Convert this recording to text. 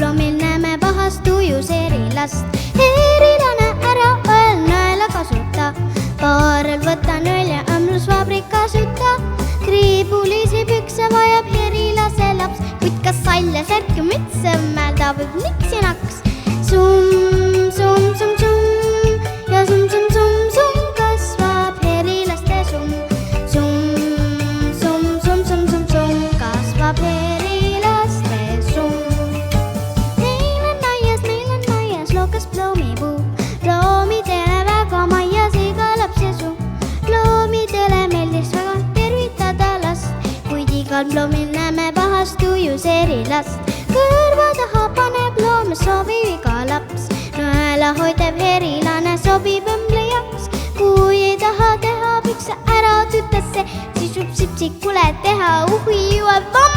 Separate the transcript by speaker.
Speaker 1: ploomil näeme pahast tujus erilast. Erilane, ära õel nõela kasuta, paarel võta nõel ja õmblusvabrik kasuta. Kriibulisi pükse vajab erilase laps, kuid kas sall ja särk ja müts õmmeldab võib niks ja naks. Summ, summ, summ, summ ja summ, summ, summ, summ kasvab erilaste summ. Summ, summ, summ, summ, summ, summ kasvab erilaste summ. Meil on aias lookas ploomipuu, ploomidele väga maias iga laps ja suu. Ploomidele meeldis väga tervitada last, kuid igal ploomil näeme pahast tujus erilast. Kõrva taha paneb loome sobiv iga laps, nõela hoidev erilane sobib õmbli jaoks. Kui ei taha teha pükse ära tütesse, siis võib sipsikule teha uhi juue vamm.